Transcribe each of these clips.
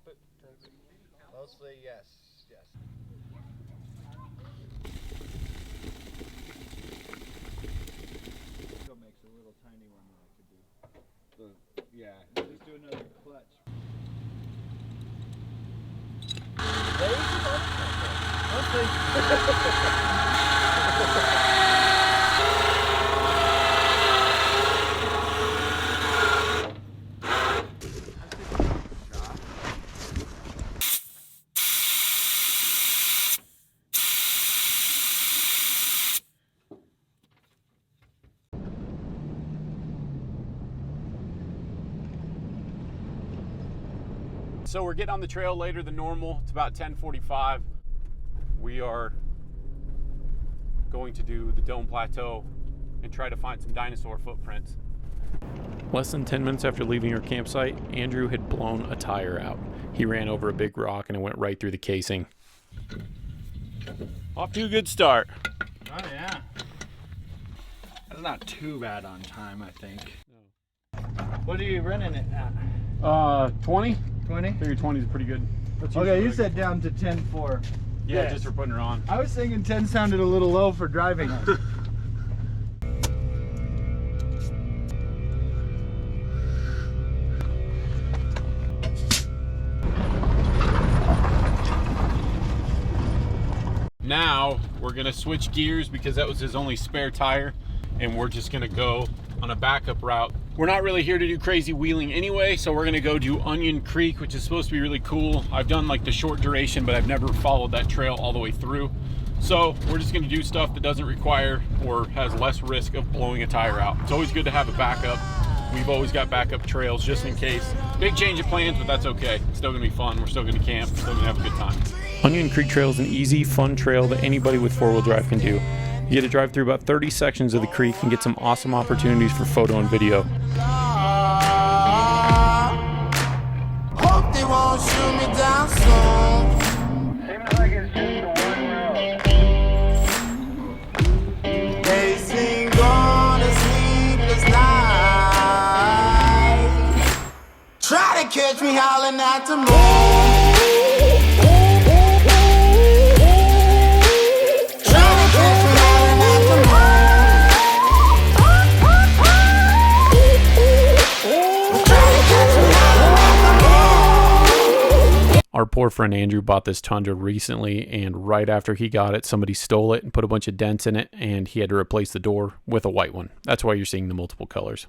help it? Mostly, yes. Still makes a little tiny one that I could do. Yeah. Let's do another clutch. So we're getting on the trail later than normal. It's about 10:45. We are going to do the Dome Plateau and try to find some dinosaur footprints. Less than 10 minutes after leaving our campsite, Andrew had blown a tire out. He ran over a big rock and it went right through the casing. Off to a good start. Oh yeah. That's not too bad on time, I think. No. What are you running it at? 20? 20? I figure 20 is pretty good. Okay, you said down to 10.4. Yeah, just for putting her on. I was thinking 10 sounded a little low for driving. Now we're gonna switch gears because that was his only spare tire, and we're just gonna go on a backup route. We're not really here to do crazy wheeling anyway, so we're gonna go do Onion Creek, which is supposed to be really cool. I've done like the short duration, but I've never followed that trail all the way through. So we're just gonna do stuff that doesn't require or has less risk of blowing a tire out. It's always good to have a backup. We've always got backup trails just in case. Big change of plans, but that's okay. It's still gonna be fun. We're still gonna camp, still gonna have a good time. Onion Creek Trail is an easy, fun trail that anybody with four-wheel drive can do. You get to drive through about 30 sections of the creek and get some awesome opportunities for photo and video. Hope they won't shoot me down soon. Seems like it's just the one road. They sing on a sleepless night. Try to catch me howling at the moon. Our poor friend Andrew bought this Tundra recently, and right after he got it, somebody stole it and put a bunch of dents in it, and he had to replace the door with a white one. That's why you're seeing the multiple colors.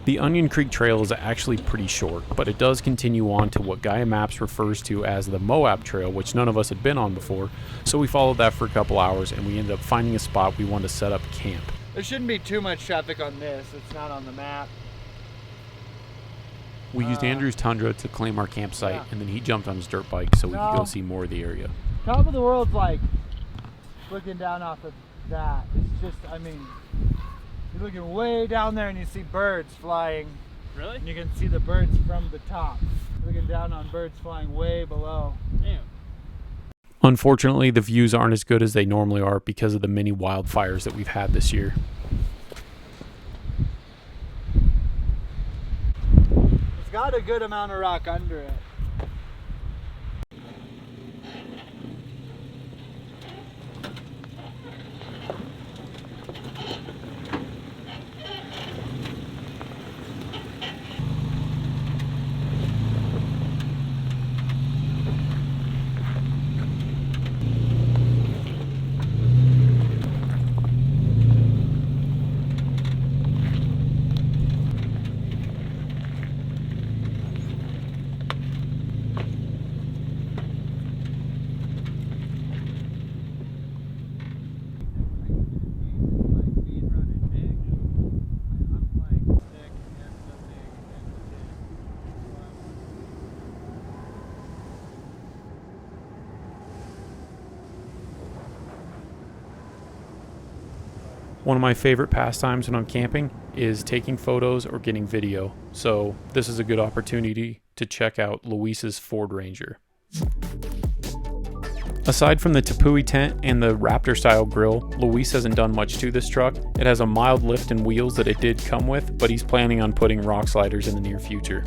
The Onion Creek Trail is actually pretty short, but it does continue on to what Gaia Maps refers to as the Moab Trail, which none of us had been on before, so we followed that for a couple hours and we ended up finding a spot we wanted to set up camp. There shouldn't be too much traffic on this. It's not on the map. We used Andrew's Tundra to claim our campsite, and then he jumped on his dirt bike so we could go see more of the area. Top of the world's like looking down off of that. It's just, I mean, you're looking way down there and you see birds flying. Really? And you can see the birds from the top. You're looking down on birds flying way below. Damn. Unfortunately, the views aren't as good as they normally are because of the many wildfires that we've had this year. It's got a good amount of rock under it. One of my favorite pastimes when I'm camping is taking photos or getting video, so this is a good opportunity to check out Luis's Ford Ranger. Aside from the Tepui tent and the Raptor style grill, Luis hasn't done much to this truck. It has a mild lift and wheels that it did come with, but he's planning on putting rock sliders in the near future.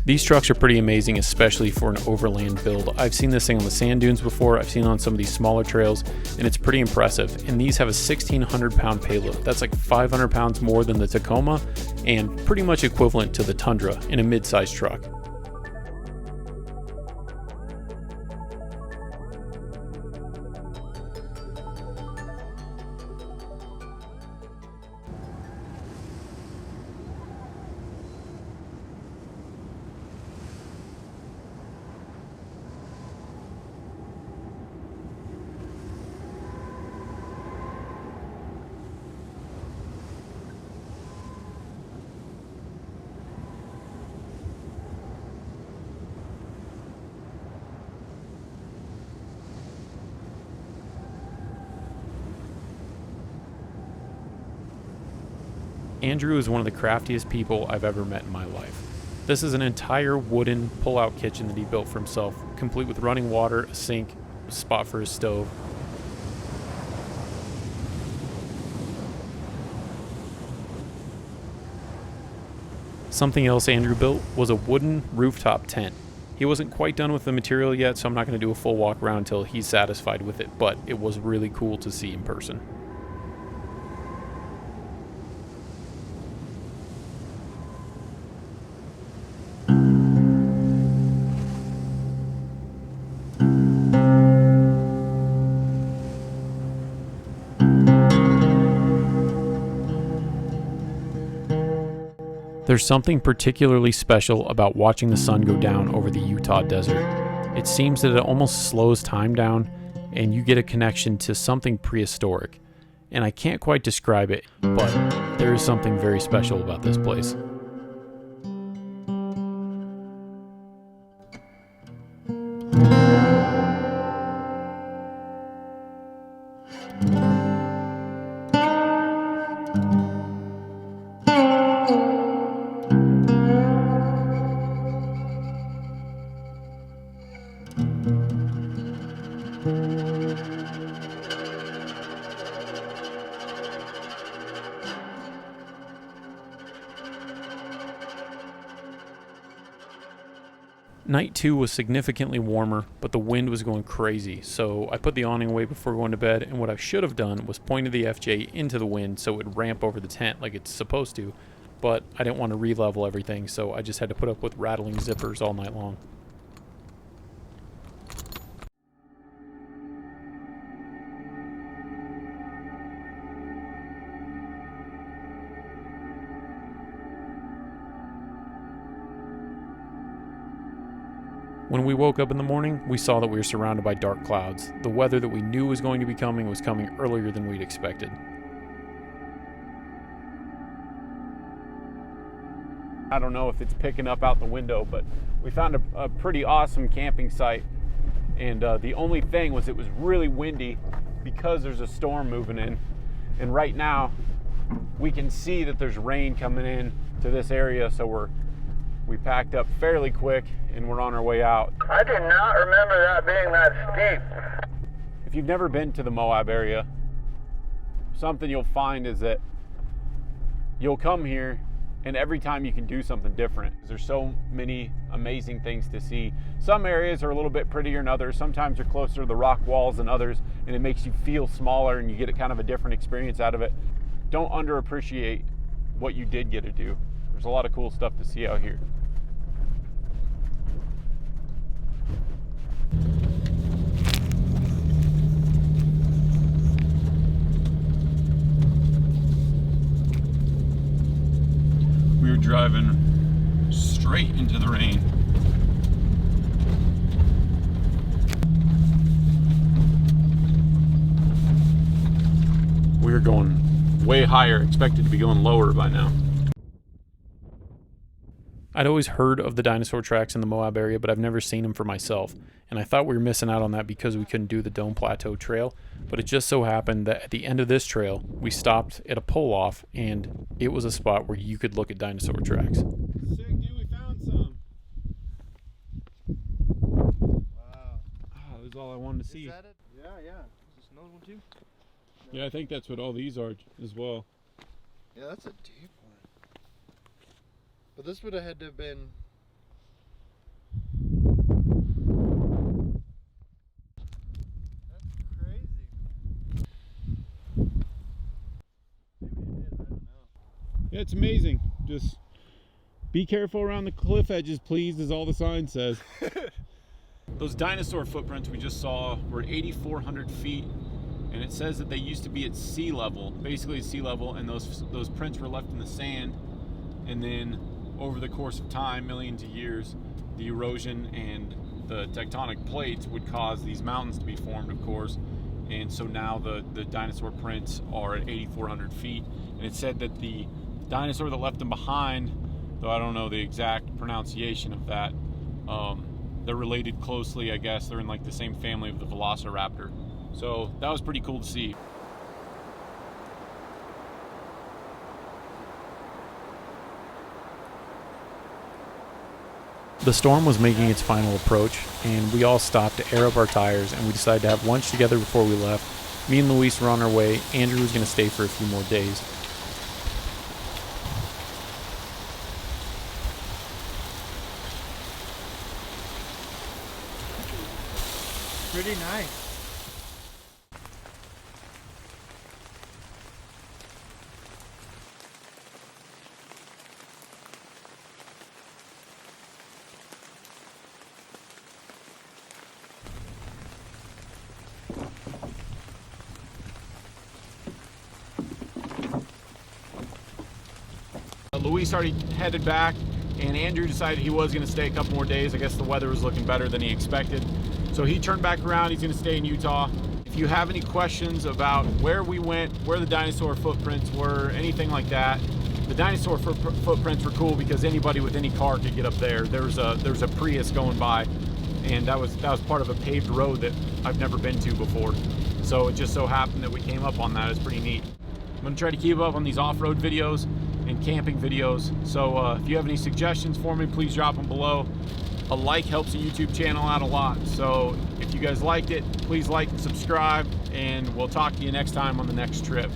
These trucks are pretty amazing, especially for an overland build. I've seen this thing on the sand dunes before, I've seen it on some of these smaller trails, and it's pretty impressive. And these have a 1,600 pound payload. That's like 500 pounds more than the Tacoma, and pretty much equivalent to the Tundra in a mid-sized truck. Andrew is one of the craftiest people I've ever met in my life. This is an entire wooden pull-out kitchen that he built for himself, complete with running water, a sink, a spot for his stove. Something else Andrew built was a wooden rooftop tent. He wasn't quite done with the material yet, so I'm not going to do a full walk around until he's satisfied with it, but it was really cool to see in person. There's something particularly special about watching the sun go down over the Utah desert. It seems that it almost slows time down, and you get a connection to something prehistoric. And I can't quite describe it, but there is something very special about this place. Night 2 was significantly warmer, but the wind was going crazy, so I put the awning away before going to bed, and what I should have done was pointed the FJ into the wind so it would ramp over the tent like it's supposed to, but I didn't want to re-level everything, so I just had to put up with rattling zippers all night long. When we woke up in the morning, we saw that we were surrounded by dark clouds. The weather that we knew was going to be coming was coming earlier than we'd expected. I don't know if it's picking up out the window, but we found a pretty awesome camping site. And the only thing was it was really windy because there's a storm moving in. And right now, we can see that there's rain coming in to this area, so we packed up fairly quick and we're on our way out. I did not remember that being that steep. If you've never been to the Moab area, something you'll find is that you'll come here and every time you can do something different. There's so many amazing things to see. Some areas are a little bit prettier than others. Sometimes you're closer to the rock walls than others, and it makes you feel smaller and you get a kind of a different experience out of it. Don't underappreciate what you did get to do. There's a lot of cool stuff to see out here. We were driving straight into the rain. We were going way higher, expected to be going lower by now. I'd always heard of the dinosaur tracks in the Moab area, but I've never seen them for myself, and I thought we were missing out on that because we couldn't do the Dome Plateau Trail, but it just so happened that at the end of this trail, we stopped at a pull-off, and it was a spot where you could look at dinosaur tracks. Sick, dude, we found some. Wow. Oh, that was all I wanted to see. Is that it? Yeah, yeah. Is this another one too? Yeah, I think that's what all these are as well. Yeah, that's a deep one. But this would have had to have been. That's crazy. Maybe it is, I don't know. Yeah, it's amazing. Just be careful around the cliff edges, please, is all the sign says. Those dinosaur footprints we just saw were 8,400 feet, and it says that they used to be at sea level, basically at sea level, and those prints were left in the sand, and then over the course of time, millions of years, the erosion and the tectonic plates would cause these mountains to be formed, of course, and so now the dinosaur prints are at 8,400 feet, and it said that the dinosaur that left them behind, though I don't know the exact pronunciation of that, they're related closely, I guess. They're in like the same family of the velociraptor. So that was pretty cool to see. The storm was making its final approach, and we all stopped to air up our tires, and we decided to have lunch together before we left. Me and Luis were on our way. Andrew was going to stay for a few more days. Pretty nice. Luis already headed back, and Andrew decided he was going to stay a couple more days. I guess the weather was looking better than he expected. So he turned back around. He's going to stay in Utah. If you have any questions about where we went, where the dinosaur footprints were, anything like that, the dinosaur footprints were cool because anybody with any car could get up there. There was a Prius going by, and that was part of a paved road that I've never been to before. So it just so happened that we came up on that. It's pretty neat. I'm going to try to keep up on these off-road videos and camping videos. So if you have any suggestions for me, please drop them below. A like helps the YouTube channel out a lot. So if you guys liked it, please like and subscribe, and we'll talk to you next time on the next trip.